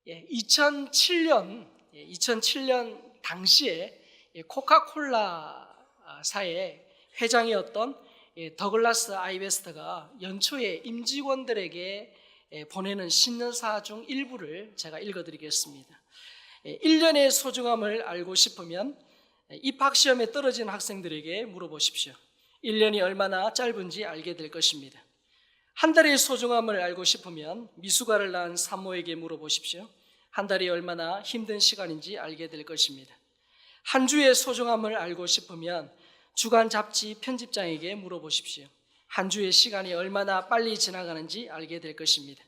2007년 당시에 코카콜라사의 회장이었던 더글라스 아이베스터가 연초에 임직원들에게 보내는 신년사 중 일부를 제가 읽어드리겠습니다. 1년의 소중함을 알고 싶으면 입학시험에 떨어진 학생들에게 물어보십시오. 1년이 얼마나 짧은지 알게 될 것입니다. 한 달의 소중함을 알고 싶으면 미숙아를 낳은 산모에게 물어보십시오. 한 달이 얼마나 힘든 시간인지 알게 될 것입니다. 한 주의 소중함을 알고 싶으면 주간 잡지 편집장에게 물어보십시오. 한 주의 시간이 얼마나 빨리 지나가는지 알게 될 것입니다.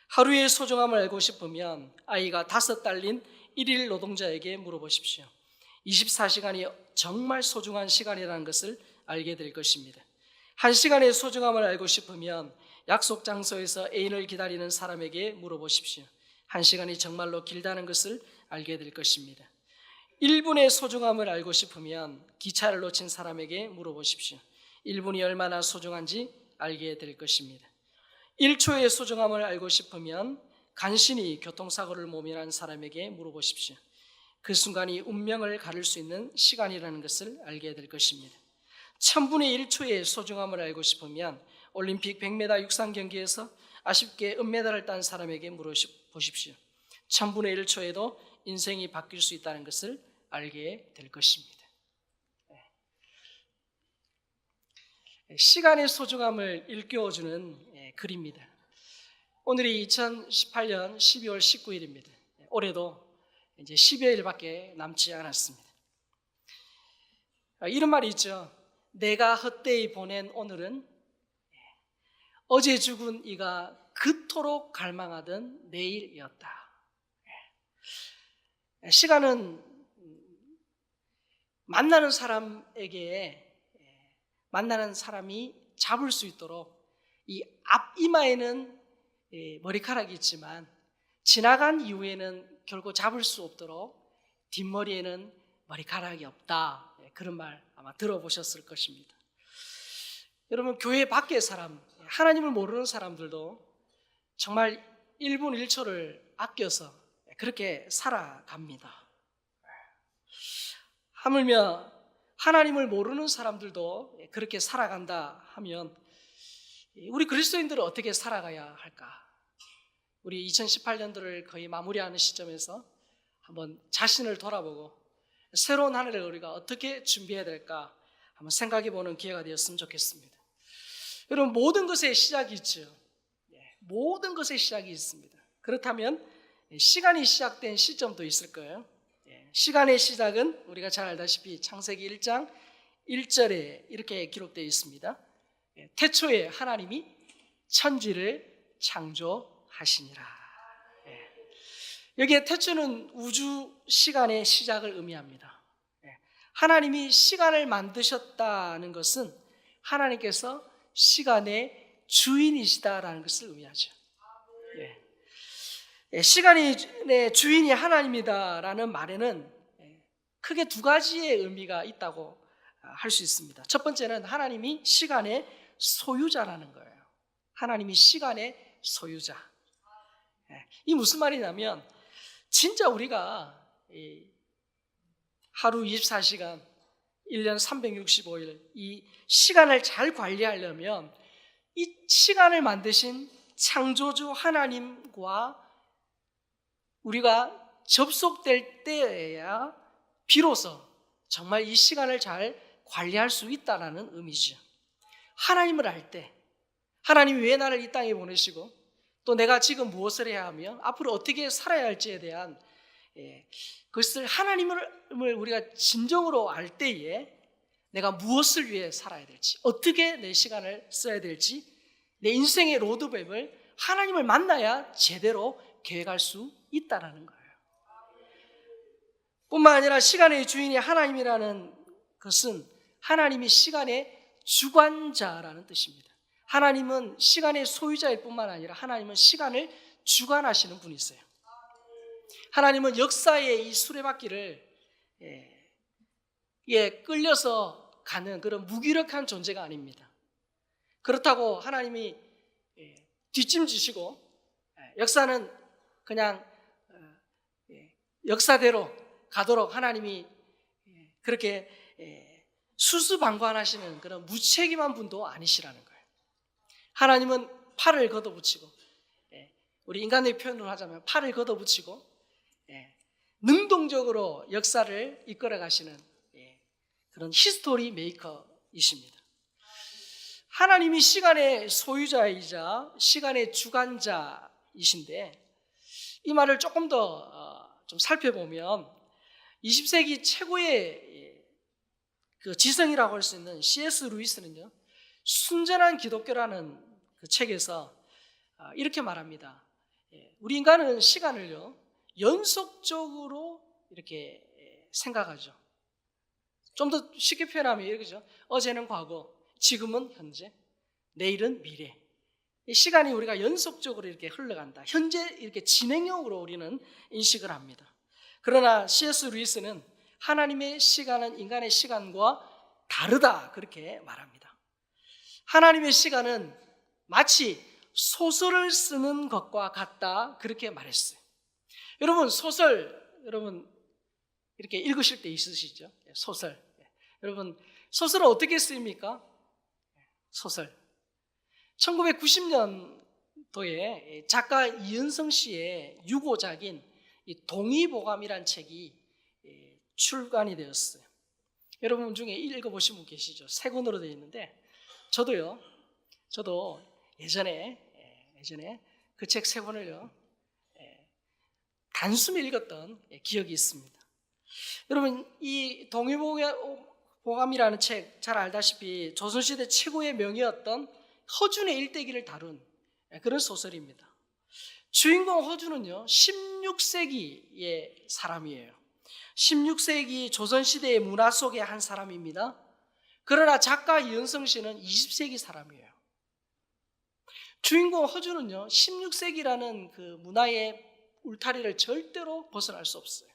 하루의 소중함을 알고 싶으면 아이가 5 딸린 일일 노동자에게 물어보십시오. 24시간이 정말 소중한 시간이라는 것을 알게 될 것입니다. 1시간의 소중함을 알고 싶으면 약속 장소에서 애인을 기다리는 사람에게 물어보십시오. 1시간이 정말로 길다는 것을 알게 될 것입니다. 1분의 소중함을 알고 싶으면 기차를 놓친 사람에게 물어보십시오. 1분이 얼마나 소중한지 알게 될 것입니다. 1초의 소중함을 알고 싶으면 간신히 교통사고를 모면한 사람에게 물어보십시오. 그 순간이 운명을 가를 수 있는 시간이라는 것을 알게 될 것입니다. 1000분의 1초의 소중함을 알고 싶으면 올림픽 100m 육상 경기에서 아쉽게 은메달을 딴 사람에게 물어보십시오. 1000분의 1초에도 인생이 바뀔 수 있다는 것을 알게 될 것입니다. 시간의 소중함을 일깨워주는 글입니다. 오늘이 2018년 12월 19일입니다. 올해도 이제 10여일밖에 남지 않았습니다. 이런 말이 있죠. 내가 헛되이 보낸 오늘은 어제 죽은 이가 그토록 갈망하던 내일이었다. 시간은 만나는 사람이 잡을 수 있도록 이 앞이마에는 머리카락이 있지만 지나간 이후에는 결국 잡을 수 없도록 뒷머리에는 머리카락이 없다. 그런 말 아마 들어보셨을 것입니다. 여러분, 교회 밖의 사람, 하나님을 모르는 사람들도 정말 1분 1초를 아껴서 그렇게 살아갑니다. 하물며 하나님을 모르는 사람들도 그렇게 살아간다 하면 우리 그리스도인들은 어떻게 살아가야 할까? 우리 2018년도를 거의 마무리하는 시점에서 한번 자신을 돌아보고 새로운 한 해를 우리가 어떻게 준비해야 될까 한번 생각해 보는 기회가 되었으면 좋겠습니다. 여러분, 모든 것의 시작이 있죠. 모든 것의 시작이 있습니다. 그렇다면 시간이 시작된 시점도 있을 거예요. 시간의 시작은 우리가 잘 알다시피 창세기 1장 1절에 이렇게 기록되어 있습니다. 태초에 하나님이 천지를 창조하시니라. 여기에 태초는 우주 시간의 시작을 의미합니다. 하나님이 시간을 만드셨다는 것은 하나님께서 시간의 주인이시다라는 것을 의미하죠. 시간의 주인이 하나님이다라는 말에는 크게 2가지의 의미가 있다고 할 수 있습니다. 첫 번째는 하나님이 시간의 소유자라는 거예요. 하나님이 시간의 소유자. 이 무슨 말이냐면 진짜 우리가 하루 24시간 1년 365일 이 시간을 잘 관리하려면 이 시간을 만드신 창조주 하나님과 우리가 접속될 때에야 비로소 정말 이 시간을 잘 관리할 수 있다는 의미죠. 하나님을 알 때, 하나님이 왜 나를 이 땅에 보내시고 또 내가 지금 무엇을 해야 하며 앞으로 어떻게 살아야 할지에 대한 그것을 하나님을 우리가 진정으로 알 때에 내가 무엇을 위해 살아야 될지, 어떻게 내 시간을 써야 될지, 내 인생의 로드맵을 하나님을 만나야 제대로 계획할 수 있다는 거예요. 뿐만 아니라 시간의 주인이 하나님이라는 것은 하나님이 시간의 주관자라는 뜻입니다. 하나님은 시간의 소유자일 뿐만 아니라 하나님은 시간을 주관하시는 분이세요. 하나님은 역사의 이 수레바퀴를 끌려서 가는 그런 무기력한 존재가 아닙니다. 그렇다고 하나님이 뒷짐지시고 역사는 그냥 역사대로 가도록 하나님이 그렇게 수수방관하시는 그런 무책임한 분도 아니시라는 거예요. 하나님은 팔을 걷어붙이고, 우리 인간의 표현을 하자면 팔을 걷어붙이고 능동적으로 역사를 이끌어 가시는 그런 히스토리 메이커이십니다. 하나님이 시간의 소유자이자 시간의 주관자이신데, 이 말을 조금 더 좀 살펴보면 20세기 최고의 그 지성이라고 할 수 있는 C.S. 루이스는요, 순전한 기독교라는 그 책에서 이렇게 말합니다. 우리 인간은 시간을요 연속적으로 이렇게 생각하죠. 좀 더 쉽게 표현하면 이렇게죠. 어제는 과거, 지금은 현재, 내일은 미래. 이 시간이 우리가 연속적으로 이렇게 흘러간다. 현재 이렇게 진행형으로 우리는 인식을 합니다. 그러나 C.S. 루이스는 하나님의 시간은 인간의 시간과 다르다, 그렇게 말합니다. 하나님의 시간은 마치 소설을 쓰는 것과 같다, 그렇게 말했어요. 여러분, 소설 이렇게 읽으실 때 있으시죠? 소설. 여러분, 소설은 어떻게 쓰입니까? 소설. 1990년도에 작가 이은성 씨의 유고작인 동의보감이란 책이 출간이 되었어요. 여러분 중에 읽어보신 분 계시죠? 세 권으로 되어 있는데, 저도 예전에 그 책 세 권을요 단숨에 읽었던 기억이 있습니다. 여러분, 이 동의보감이라는 책, 잘 알다시피 조선시대 최고의 명의였던 허준의 일대기를 다룬 그런 소설입니다. 주인공 허준은요 16세기의 사람이에요. 16세기 조선시대의 문화 속의 한 사람입니다. 그러나 작가 이은성 씨는 20세기 사람이에요. 주인공 허준은요 16세기라는 그 문화의 울타리를 절대로 벗어날 수 없어요.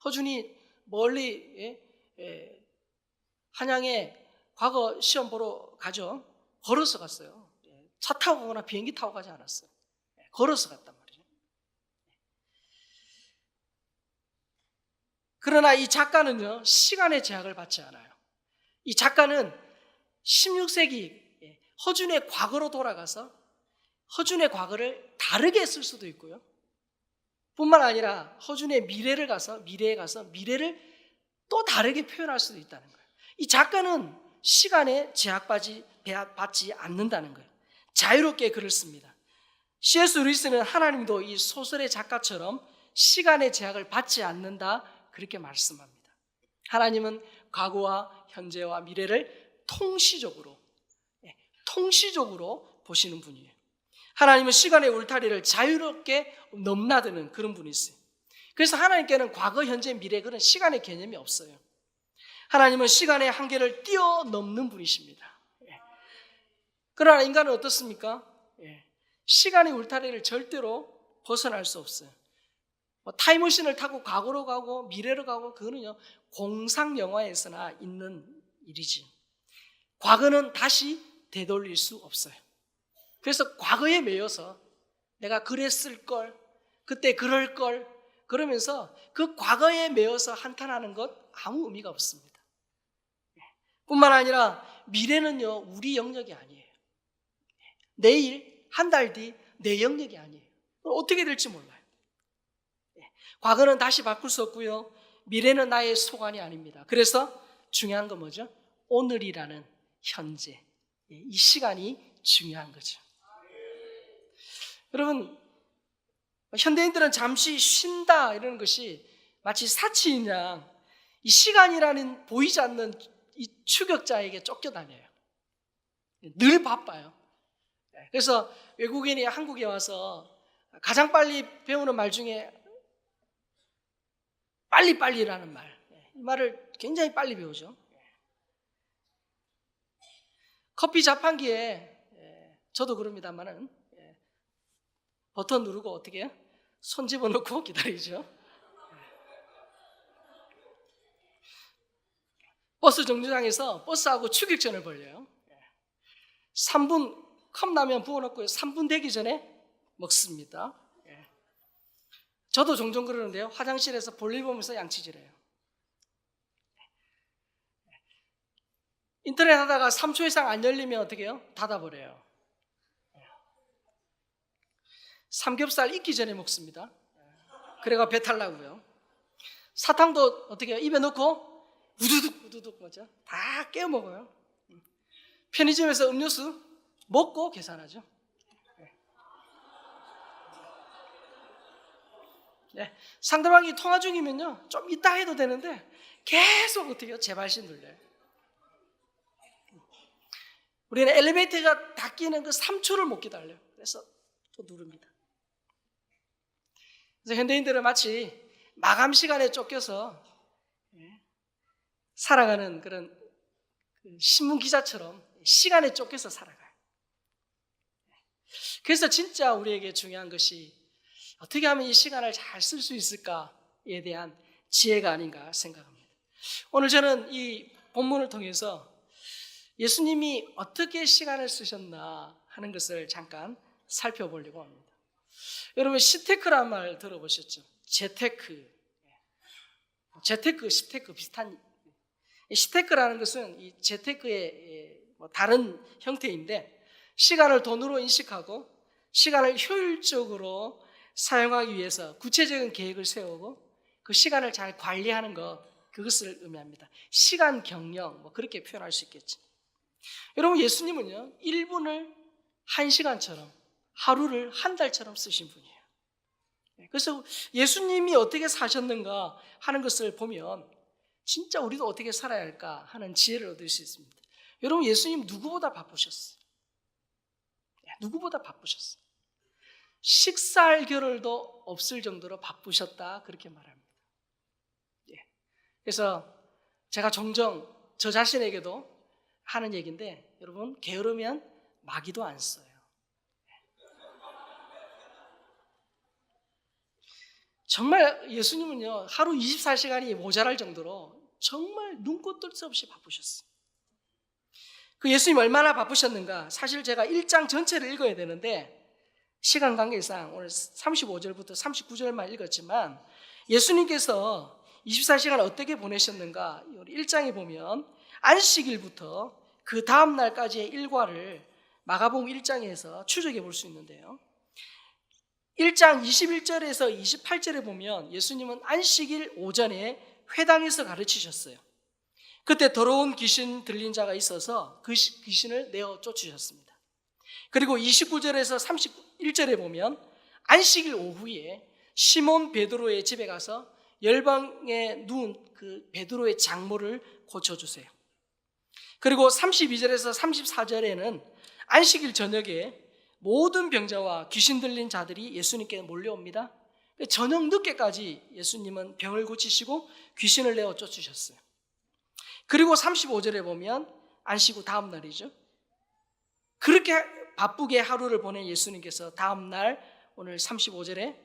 허준이 멀리 한양에 과거 시험 보러 가죠. 걸어서 갔어요. 차 타고 가거나 비행기 타고 가지 않았어요. 걸어서 갔단 말이죠. 그러나 이 작가는요 시간의 제약을 받지 않아요. 이 작가는 16세기 허준의 과거로 돌아가서 허준의 과거를 다르게 쓸 수도 있고요, 뿐만 아니라 허준의 미래에 가서 미래를 또 다르게 표현할 수도 있다는 거예요. 이 작가는 시간에 제약받지 않는다는 거예요. 자유롭게 글을 씁니다. C.S. 루이스는 하나님도 이 소설의 작가처럼 시간의 제약을 받지 않는다, 그렇게 말씀합니다. 하나님은 과거와 현재와 미래를 통시적으로 보시는 분이에요. 하나님은 시간의 울타리를 자유롭게 넘나드는 그런 분이세요. 그래서 하나님께는 과거, 현재, 미래, 그런 시간의 개념이 없어요. 하나님은 시간의 한계를 뛰어넘는 분이십니다. 그러나 인간은 어떻습니까? 시간의 울타리를 절대로 벗어날 수 없어요. 타임머신을 타고 과거로 가고 미래로 가고, 그거는요 공상 영화에서나 있는 일이지, 과거는 다시 되돌릴 수 없어요. 그래서 과거에 매여서 내가 그랬을 걸, 그때 그럴 걸, 그러면서 그 과거에 매여서 한탄하는 것 아무 의미가 없습니다. 뿐만 아니라 미래는요 우리 영역이 아니에요. 내일, 한 달 뒤 내 영역이 아니에요. 어떻게 될지 몰라요. 과거는 다시 바꿀 수 없고요, 미래는 나의 소관이 아닙니다. 그래서 중요한 건 뭐죠? 오늘이라는 현재, 이 시간이 중요한 거죠. 여러분, 현대인들은 잠시 쉰다 이러는 것이 마치 사치인 양 이 시간이라는 보이지 않는 이 추격자에게 쫓겨다녀요. 늘 바빠요. 그래서 외국인이 한국에 와서 가장 빨리 배우는 말 중에 빨리빨리라는 말, 이 말을 굉장히 빨리 배우죠. 커피 자판기에 저도 그럽니다만은 버튼 누르고 어떻게 해요? 손 집어넣고 기다리죠. 버스 정류장에서 버스하고 추격전을 벌여요. 3분 컵라면 부어놓고 3분 되기 전에 먹습니다. 저도 종종 그러는데요. 화장실에서 볼일 보면서 양치질해요. 인터넷 하다가 3초 이상 안 열리면 어떻게 해요? 닫아버려요. 삼겹살 익기 전에 먹습니다. 그래가 배탈 나고요. 사탕도 어떻게 해요? 입에 넣고 우두둑 우두둑 뭐죠? 다 깨워 먹어요. 편의점에서 음료수 먹고 계산하죠. 네. 상대방이 통화 중이면요, 좀 이따 해도 되는데 계속 어떻게 해요? 재발신 눌려요. 우리는 엘리베이터가 닫히는 그 3초를 못 기다려요. 그래서 또 누릅니다. 그래서 현대인들은 마치 마감 시간에 쫓겨서 살아가는 그런 신문 기자처럼 시간에 쫓겨서 살아가요. 그래서 진짜 우리에게 중요한 것이 어떻게 하면 이 시간을 잘 쓸 수 있을까에 대한 지혜가 아닌가 생각합니다. 오늘 저는 이 본문을 통해서 예수님이 어떻게 시간을 쓰셨나 하는 것을 잠깐 살펴보려고 합니다. 여러분, 시테크란 말 들어보셨죠? 재테크, 시테크 비슷한. 시테크라는 것은 이 재테크의 다른 형태인데, 시간을 돈으로 인식하고 시간을 효율적으로 사용하기 위해서 구체적인 계획을 세우고 그 시간을 잘 관리하는 것, 그것을 의미합니다. 시간 경영, 그렇게 표현할 수 있겠죠. 여러분, 예수님은요, 1분을 1시간처럼, 하루를 한 달처럼 쓰신 분이에요. 그래서 예수님이 어떻게 사셨는가 하는 것을 보면 진짜 우리도 어떻게 살아야 할까 하는 지혜를 얻을 수 있습니다. 여러분, 예수님 누구보다 바쁘셨어요. 누구보다 바쁘셨어요. 식사할 겨를도 없을 정도로 바쁘셨다, 그렇게 말합니다. 그래서 제가 종종 저 자신에게도 하는 얘기인데, 여러분, 게으르면 마귀도 안 써요. 정말 예수님은요, 하루 24시간이 모자랄 정도로 정말 눈코 뜰 새 없이 바쁘셨어요. 그 예수님 얼마나 바쁘셨는가, 사실 제가 1장 전체를 읽어야 되는데 시간 관계상 오늘 35절부터 39절만 읽었지만, 예수님께서 24시간을 어떻게 보내셨는가, 1장에 보면 안식일부터 그 다음 날까지의 일과를 마가복음 1장에서 추적해 볼 수 있는데요, 1장 21절에서 28절에 보면 예수님은 안식일 오전에 회당에서 가르치셨어요. 그때 더러운 귀신 들린 자가 있어서 그 귀신을 내어 쫓으셨습니다. 그리고 29절에서 31절에 보면 안식일 오후에 시몬 베드로의 집에 가서 열방에 누운 그 베드로의 장모를 고쳐주세요. 그리고 32절에서 34절에는 안식일 저녁에 모든 병자와 귀신 들린 자들이 예수님께 몰려옵니다. 저녁 늦게까지 예수님은 병을 고치시고 귀신을 내어 쫓으셨어요. 그리고 35절에 보면 안식 후 다음 날이죠. 그렇게 바쁘게 하루를 보낸 예수님께서 다음 날 오늘 35절에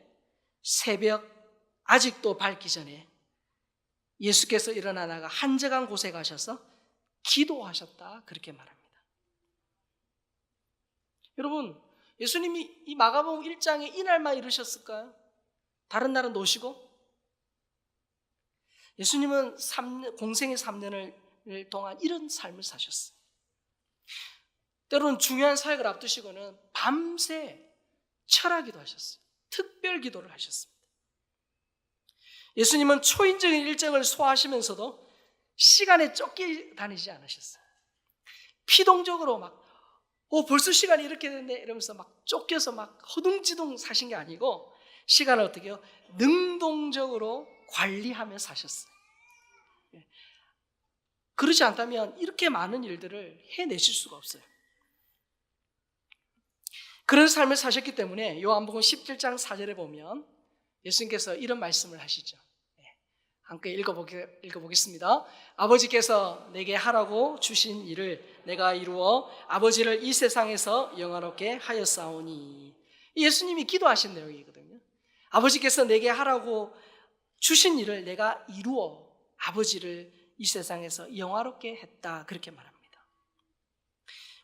새벽 아직도 밝기 전에 예수께서 일어나 나가 한적한 곳에 가셔서 기도하셨다, 그렇게 말합니다. 여러분, 예수님이 이 마가복음 1장에 이날만 이루셨을까요? 다른 날은 노시고? 예수님은 공생의 3년을 동안 이런 삶을 사셨어요. 때로는 중요한 사역을 앞두시고는 밤새 철학기도 하셨어요. 특별 기도를 하셨습니다. 예수님은 초인적인 일정을 소화하시면서도 시간에 쫓겨 다니지 않으셨어요. 피동적으로 막 벌써 시간이 이렇게 됐네 이러면서 막 쫓겨서 막 허둥지둥 사신 게 아니고, 시간을 어떻게 해요? 능동적으로 관리하며 사셨어요. 그렇지 않다면 이렇게 많은 일들을 해내실 수가 없어요. 그런 삶을 사셨기 때문에 요한복음 17장 4절에 보면 예수님께서 이런 말씀을 하시죠. 함께 읽어보겠습니다. 아버지께서 내게 하라고 주신 일을 내가 이루어 아버지를 이 세상에서 영화롭게 하였사오니. 예수님이 기도하신 내용이거든요. 아버지께서 내게 하라고 주신 일을 내가 이루어 아버지를 이 세상에서 영화롭게 했다, 그렇게 말합니다.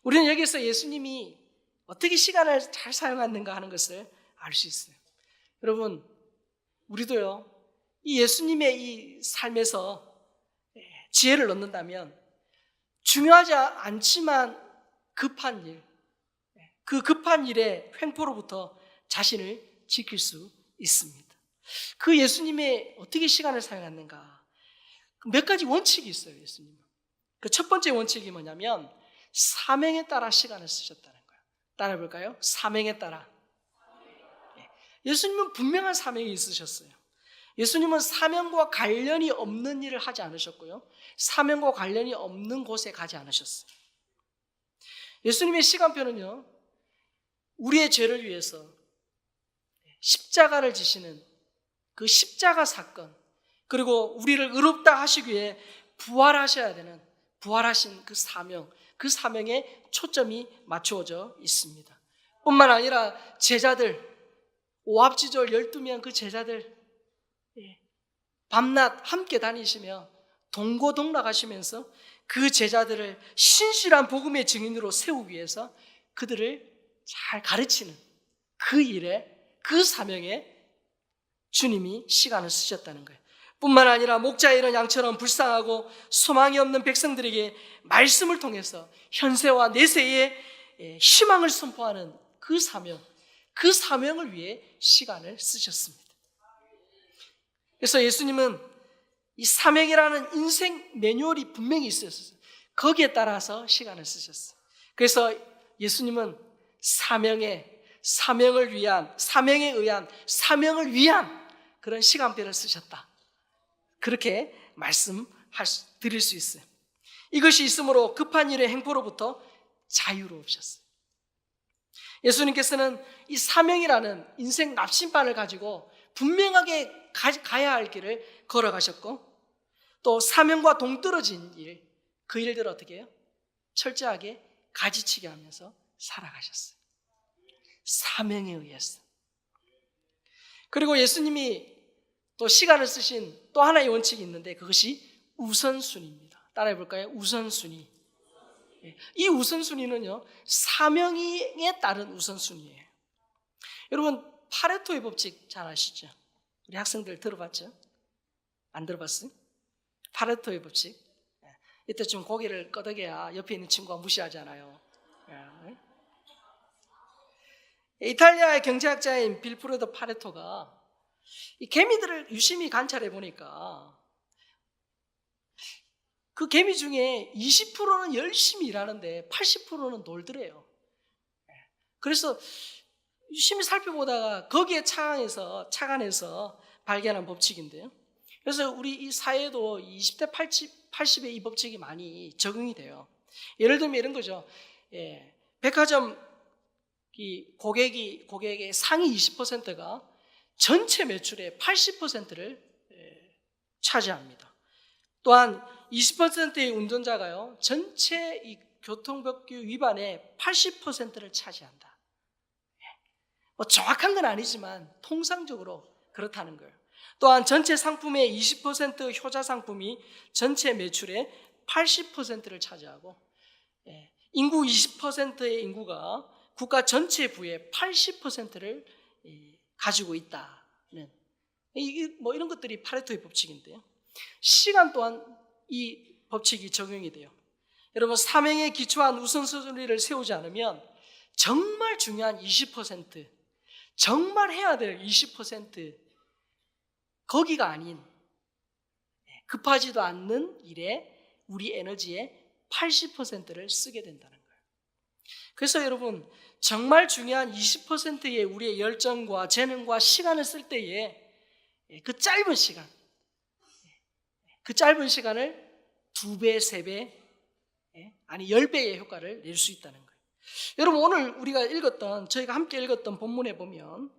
우리는 여기서 예수님이 어떻게 시간을 잘 사용했는가 하는 것을 알 수 있어요. 여러분, 우리도요, 이 예수님의 이 삶에서 지혜를 얻는다면 중요하지 않지만 급한 일, 그 급한 일의 횡포로부터 자신을 지킬 수 있습니다. 그 예수님의 어떻게 시간을 사용했는가? 몇 가지 원칙이 있어요, 예수님은. 그 첫 번째 원칙이 뭐냐면 사명에 따라 시간을 쓰셨다는 거예요. 따라 볼까요? 사명에 따라. 예수님은 분명한 사명이 있으셨어요. 예수님은 사명과 관련이 없는 일을 하지 않으셨고요, 사명과 관련이 없는 곳에 가지 않으셨어요. 예수님의 시간표는요, 우리의 죄를 위해서 십자가를 지시는 그 십자가 사건, 그리고 우리를 의롭다 하시기 위해 부활하셔야 되는 부활하신 그 사명, 그 사명에 초점이 맞추어져 있습니다. 뿐만 아니라 제자들, 오합지졸 12명 그 제자들 밤낮 함께 다니시며 동고동락하시면서 그 제자들을 신실한 복음의 증인으로 세우기 위해서 그들을 잘 가르치는 그 일에, 그 사명에 주님이 시간을 쓰셨다는 거예요. 뿐만 아니라 목자 잃은 양처럼 불쌍하고 소망이 없는 백성들에게 말씀을 통해서 현세와 내세의 희망을 선포하는 그 사명, 그 사명을 위해 시간을 쓰셨습니다. 그래서 예수님은 이 사명이라는 인생 매뉴얼이 분명히 있었어요. 거기에 따라서 시간을 쓰셨어요. 그래서 예수님은 사명에 의한 그런 시간표를 쓰셨다, 그렇게 드릴 수 있어요. 이것이 있으므로 급한 일의 행포로부터 자유로우셨어요. 예수님께서는 이 사명이라는 인생 납심반을 가지고 분명하게 가야 할 길을 걸어가셨고, 또 사명과 동떨어진 일, 그 일들을 어떻게 해요? 철저하게 가지치게 하면서 살아가셨어요. 사명에 의해서. 그리고 예수님이 또 시간을 쓰신 또 하나의 원칙이 있는데 그것이 우선순위입니다. 따라해 볼까요? 우선순위. 이 우선순위는요, 사명에 따른 우선순위예요. 여러분, 파레토의 법칙 잘 아시죠? 우리 학생들 들어봤죠? 안 들어봤어요? 파레토의 법칙. 이때 좀 고개를 끄덕여야 옆에 있는 친구가 무시하잖아요. 이탈리아의 경제학자인 빌프레도 파레토가 이 개미들을 유심히 관찰해 보니까 그 개미 중에 20%는 열심히 일하는데 80%는 놀더래요. 그래서 유심히 살펴보다가 거기에 착안해서 발견한 법칙인데요. 그래서 우리 이 사회도 20대 80의 이 법칙이 많이 적용이 돼요. 예를 들면 이런 거죠. 백화점 고객의 상위 20%가 전체 매출의 80%를 차지합니다. 또한 20%의 운전자가요, 전체 이 교통법규 위반의 80%를 차지한다. 뭐 정확한 건 아니지만 통상적으로 그렇다는 거예요. 또한 전체 상품의 20% 효자 상품이 전체 매출의 80%를 차지하고, 인구 20%의 인구가 국가 전체 부의 80%를 가지고 있다는, 뭐 이런 것들이 파레토의 법칙인데요. 시간 또한 이 법칙이 적용이 돼요. 여러분, 사명에 기초한 우선순위를 세우지 않으면 정말 중요한 20%, 정말 해야 될 20%, 거기가 아닌 급하지도 않는 일에 우리 에너지의 80%를 쓰게 된다는 거예요. 그래서 여러분, 정말 중요한 20%의 우리의 열정과 재능과 시간을 쓸 때에 그 짧은 시간을 2배, 3배, 아니 10배의 효과를 낼 수 있다는 거예요. 여러분, 오늘 저희가 함께 읽었던 본문에 보면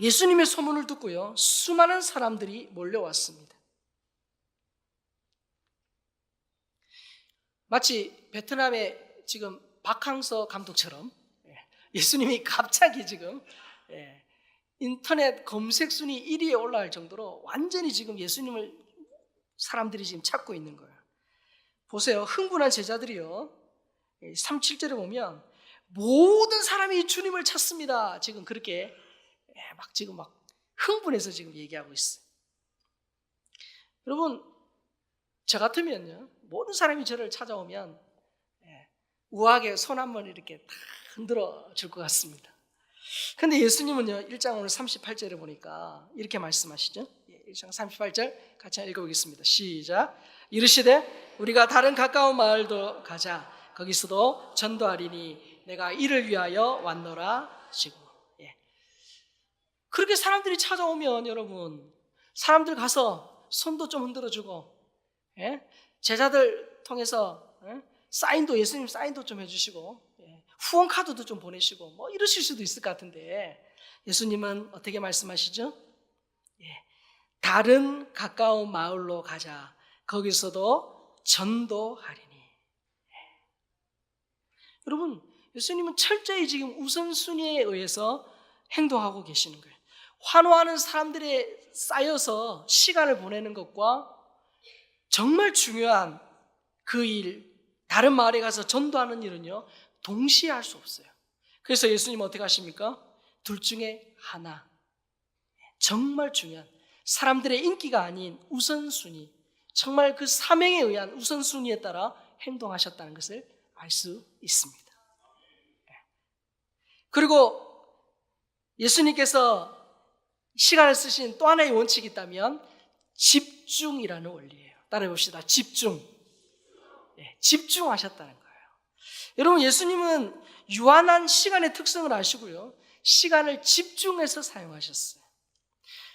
예수님의 소문을 듣고요, 수많은 사람들이 몰려왔습니다. 마치 베트남의 지금 박항서 감독처럼 예수님이 갑자기 지금 인터넷 검색 순위 1위에 올라갈 정도로 완전히 지금 예수님을 사람들이 지금 찾고 있는 거예요. 보세요. 흥분한 제자들이요, 37절에 보면 모든 사람이 주님을 찾습니다, 지금 그렇게 막 지금 막 흥분해서 지금 얘기하고 있어요. 여러분, 저 같으면요, 모든 사람이 저를 찾아오면 우아하게 손 한번 이렇게 다 흔들어 줄 것 같습니다. 근데 예수님은요, 1장 오늘 38절에 보니까 이렇게 말씀하시죠. 1장 38절 같이 읽어보겠습니다. 시작. 이르시되 우리가 다른 가까운 마을도 가자. 거기서도 전도하리니 내가 이를 위하여 왔노라 하시고. 그렇게 사람들이 찾아오면 여러분, 사람들 가서 손도 좀 흔들어주고, 제자들 통해서 사인도, 예수님 사인도 좀 해주시고, 후원 카드도 좀 보내시고, 뭐 이러실 수도 있을 것 같은데, 예수님은 어떻게 말씀하시죠? 다른 가까운 마을로 가자. 거기서도 전도하리니. 여러분, 예수님은 철저히 지금 우선순위에 의해서 행동하고 계시는 거예요. 환호하는 사람들에 쌓여서 시간을 보내는 것과 정말 중요한 그 일, 다른 마을에 가서 전도하는 일은요, 동시에 할 수 없어요. 그래서 예수님은 어떻게 하십니까? 둘 중에 하나, 정말 중요한 사람들의 인기가 아닌 우선순위, 정말 그 사명에 의한 우선순위에 따라 행동하셨다는 것을 알 수 있습니다. 그리고 예수님께서 시간을 쓰신 또 하나의 원칙이 있다면 집중이라는 원리예요. 따라해 봅시다. 집중. 집중하셨다는 거예요. 여러분, 예수님은 유한한 시간의 특성을 아시고요, 시간을 집중해서 사용하셨어요.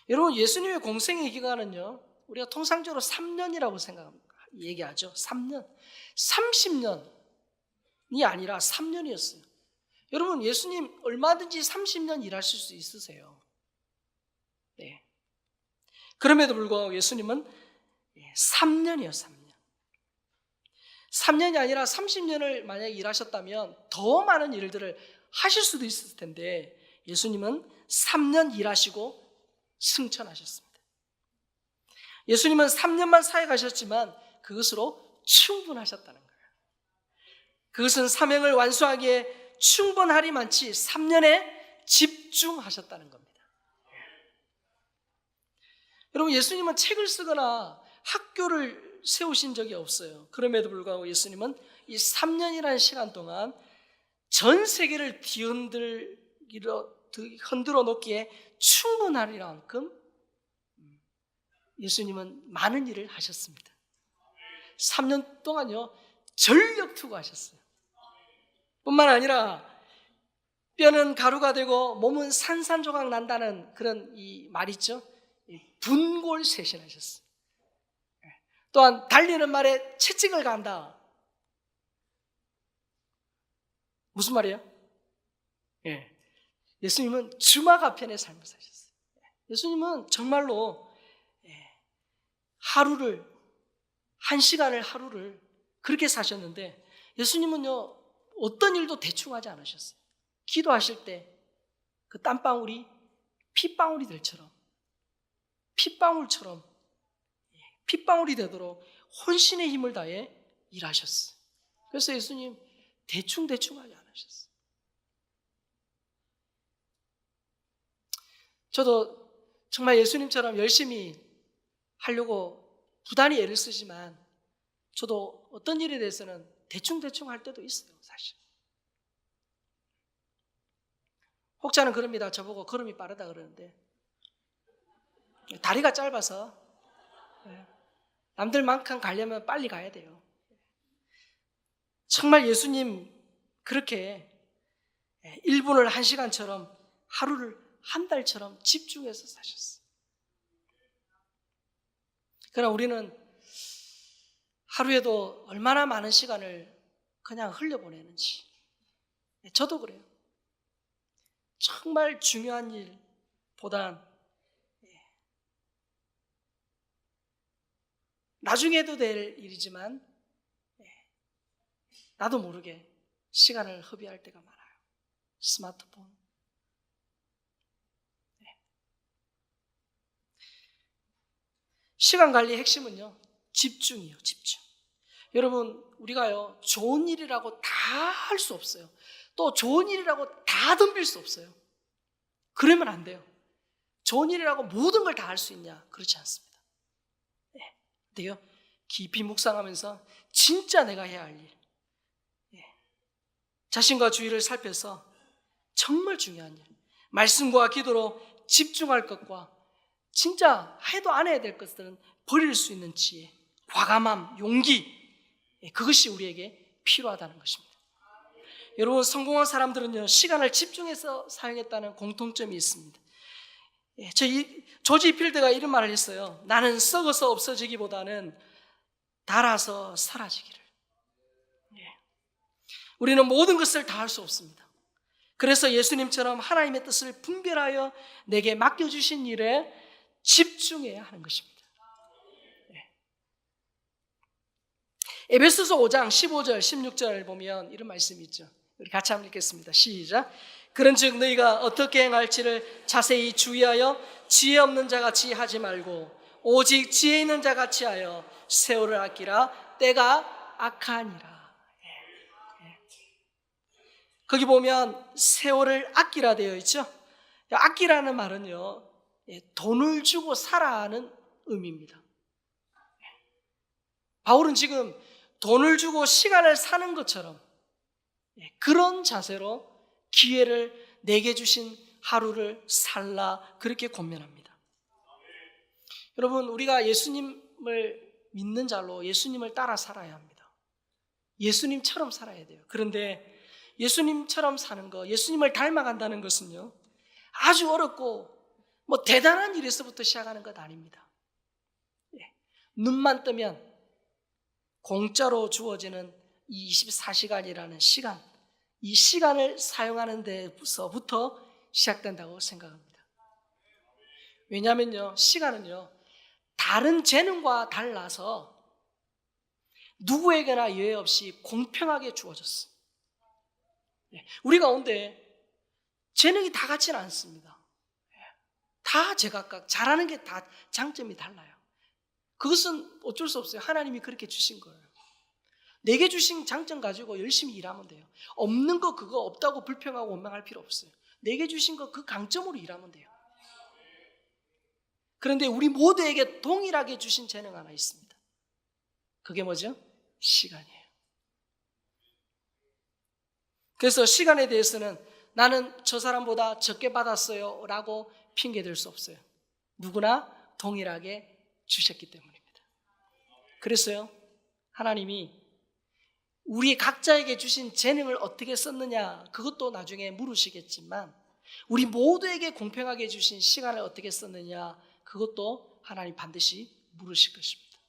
여러분, 예수님의 공생의 기간은요, 우리가 통상적으로 3년이라고 얘기하죠. 3년. 30년이 아니라 3년이었어요. 여러분, 예수님 얼마든지 30년 일하실 수 있으세요. 그럼에도 불구하고 예수님은 3년이요, 3년. 3년이 아니라 30년을 만약에 일하셨다면 더 많은 일들을 하실 수도 있을 텐데, 예수님은 3년 일하시고 승천하셨습니다. 예수님은 3년만 사역하셨지만 그것으로 충분하셨다는 거예요. 그것은 사명을 완수하기에 충분하리만치 3년에 집중하셨다는 겁니다. 여러분, 예수님은 책을 쓰거나 학교를 세우신 적이 없어요. 그럼에도 불구하고 예수님은 이 3년이라는 시간 동안 전 세계를 흔들어 놓기에 충분하리라 만큼 예수님은 많은 일을 하셨습니다. 3년 동안요, 전력 투구하셨어요. 뿐만 아니라 뼈는 가루가 되고 몸은 산산조각 난다는 그런 이 말 있죠. 분골쇄신하셨어요. 또한 달리는 말에 채찍을 간다. 무슨 말이에요? 예수님은 주마가편의 삶을 사셨어요. 예수님은 정말로 한 시간을 하루를 그렇게 사셨는데, 예수님은요, 어떤 일도 대충 하지 않으셨어요. 기도하실 때 그 땀방울이 핏방울이 되도록 혼신의 힘을 다해 일하셨어요. 그래서 예수님 대충 하지 않으셨어요. 저도 정말 예수님처럼 열심히 하려고 부단히 애를 쓰지만, 저도 어떤 일에 대해서는 대충 할 때도 있어요, 사실. 혹자는 그럽니다. 저보고 걸음이 빠르다 그러는데, 다리가 짧아서 남들만큼 가려면 빨리 가야 돼요. 정말 예수님 그렇게 1분을 1시간처럼, 하루를 한 달처럼 집중해서 사셨어요. 그러나 우리는 하루에도 얼마나 많은 시간을 그냥 흘려보내는지. 저도 그래요. 정말 중요한 일보단 나중에 해도 될 일이지만 나도 모르게 시간을 허비할 때가 많아요. 스마트폰. 시간 관리의 핵심은요, 집중이에요. 집중. 여러분, 우리가요, 좋은 일이라고 다 할 수 없어요. 또 좋은 일이라고 다 덤빌 수 없어요. 그러면 안 돼요. 좋은 일이라고 모든 걸 다 할 수 있냐? 그렇지 않습니다. 근데요, 깊이 묵상하면서 진짜 내가 해야 할 일, 자신과 주위를 살펴서 정말 중요한 일, 말씀과 기도로 집중할 것과 진짜 해도 안 해야 될 것들은 버릴 수 있는 지혜, 과감함, 용기, 그것이 우리에게 필요하다는 것입니다. 여러분, 성공한 사람들은요, 시간을 집중해서 사용했다는 공통점이 있습니다. 조지 필드가 이런 말을 했어요. 나는 썩어서 없어지기보다는 닳아서 사라지기를. 우리는 모든 것을 다 할 수 없습니다. 그래서 예수님처럼 하나님의 뜻을 분별하여 내게 맡겨주신 일에 집중해야 하는 것입니다. 에베소서 5장 15절 16절을 보면 이런 말씀이 있죠. 우리 같이 한번 읽겠습니다. 시작. 그런즉 너희가 어떻게 행할지를 자세히 주의하여 지혜 없는 자같이 하지 말고 오직 지혜 있는 자같이 하여 세월을 아끼라. 때가 악하니라. 거기 보면 세월을 아끼라 되어 있죠. 아끼라는 말은요, 돈을 주고 살아하는 의미입니다. 바울은 지금 돈을 주고 시간을 사는 것처럼 그런 자세로 기회를 내게 주신 하루를 살라, 그렇게 권면합니다. 여러분, 우리가 예수님을 믿는 자로 예수님을 따라 살아야 합니다. 예수님처럼 살아야 돼요. 그런데 예수님처럼 사는 거, 예수님을 닮아간다는 것은요, 아주 어렵고 대단한 일에서부터 시작하는 것 아닙니다. 눈만 뜨면 공짜로 주어지는 이 24시간이라는 시간, 이 시간을 사용하는 데서부터 시작된다고 생각합니다. 왜냐하면요, 시간은요, 다른 재능과 달라서 누구에게나 예외 없이 공평하게 주어졌어요. 우리 가운데 재능이 다 같지는 않습니다. 다 제각각 잘하는 게 다 장점이 달라요. 그것은 어쩔 수 없어요. 하나님이 그렇게 주신 거예요. 내게 주신 장점 가지고 열심히 일하면 돼요. 없는 거 그거 없다고 불평하고 원망할 필요 없어요. 내게 주신 거 그 강점으로 일하면 돼요. 그런데 우리 모두에게 동일하게 주신 재능 하나 있습니다. 그게 뭐죠? 시간이에요. 그래서 시간에 대해서는 나는 저 사람보다 적게 받았어요 라고 핑계댈 수 없어요. 누구나 동일하게 주셨기 때문입니다. 그래서요, 하나님이 우리 각자에게 주신 재능을 어떻게 썼느냐, 그것도 나중에 물으시겠지만 우리 모두에게 공평하게 주신 시간을 어떻게 썼느냐, 그것도 하나님 반드시 물으실 것입니다.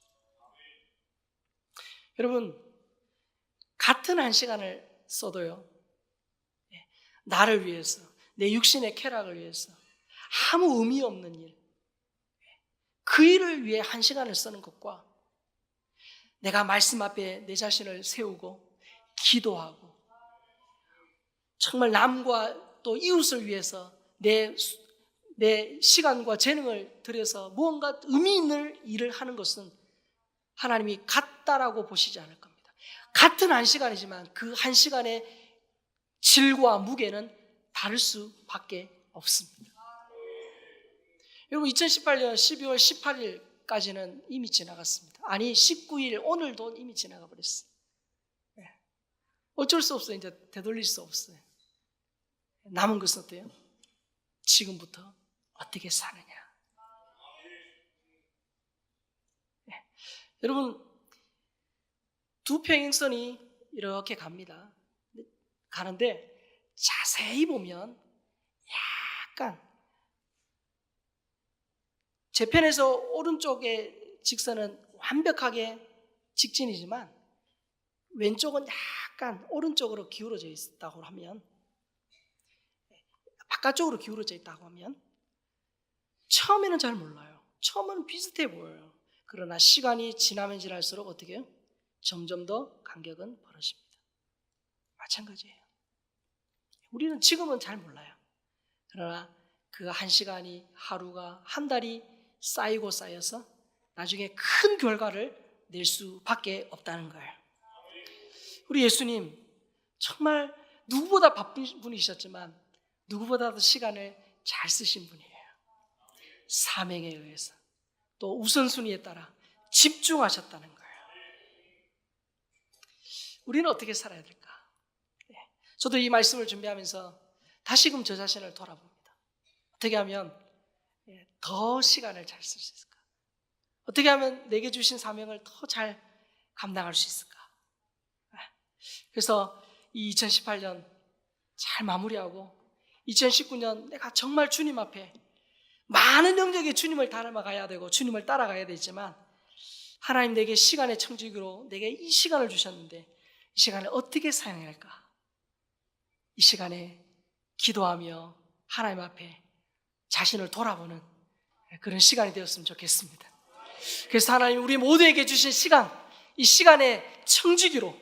여러분, 같은 한 시간을 써도요, 나를 위해서, 내 육신의 쾌락을 위해서 아무 의미 없는 일, 그 일을 위해 한 시간을 쓰는 것과 내가 말씀 앞에 내 자신을 세우고 기도하고 정말 남과 또 이웃을 위해서 내 시간과 재능을 들여서 무언가 의미 있는 일을 하는 것은 하나님이 같다라고 보시지 않을 겁니다. 같은 한 시간이지만 그 한 시간의 질과 무게는 다를 수밖에 없습니다. 여러분, 2018년 12월 18일까지는 이미 지나갔습니다. 아니, 19일 오늘도 이미 지나가 버렸어요. 어쩔 수 없어요. 이제 되돌릴 수 없어요. 남은 것은 어때요? 지금부터 어떻게 사느냐. 여러분, 두 평행선이 이렇게 갑니다. 가는데 자세히 보면 약간 제 편에서 오른쪽의 직선은 완벽하게 직진이지만 왼쪽은 약간 오른쪽으로 기울어져 있다고 하면, 바깥쪽으로 기울어져 있다고 하면 처음에는 잘 몰라요. 처음에는 비슷해 보여요. 그러나 시간이 지나면 지날수록 어떻게 해요? 점점 더 간격은 벌어집니다. 마찬가지예요. 우리는 지금은 잘 몰라요. 그러나 그 한 시간이, 하루가, 한 달이 쌓이고 쌓여서 나중에 큰 결과를 낼 수밖에 없다는 거예요. 우리 예수님 정말 누구보다 바쁜 분이셨지만 누구보다도 시간을 잘 쓰신 분이에요. 사명에 의해서 또 우선순위에 따라 집중하셨다는 거예요. 우리는 어떻게 살아야 될까? 저도 이 말씀을 준비하면서 다시금 저 자신을 돌아봅니다. 어떻게 하면 더 시간을 잘 쓸 수 있을까? 어떻게 하면 내게 주신 사명을 더 잘 감당할 수 있을까? 그래서 이 2018년 잘 마무리하고 2019년 내가 정말 주님 앞에 많은 영역에 주님을 닮아가야 되고 주님을 따라가야 되지만 하나님 내게 시간의 청지기로 내게 이 시간을 주셨는데 이 시간을 어떻게 사용해야 할까? 이 시간에 기도하며 하나님 앞에 자신을 돌아보는 그런 시간이 되었으면 좋겠습니다. 그래서 하나님 우리 모두에게 주신 시간, 이 시간의 청지기로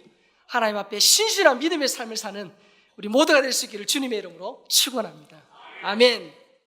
하나님 앞에 신실한 믿음의 삶을 사는 우리 모두가 될 수 있기를 주님의 이름으로 축원합니다. 아멘.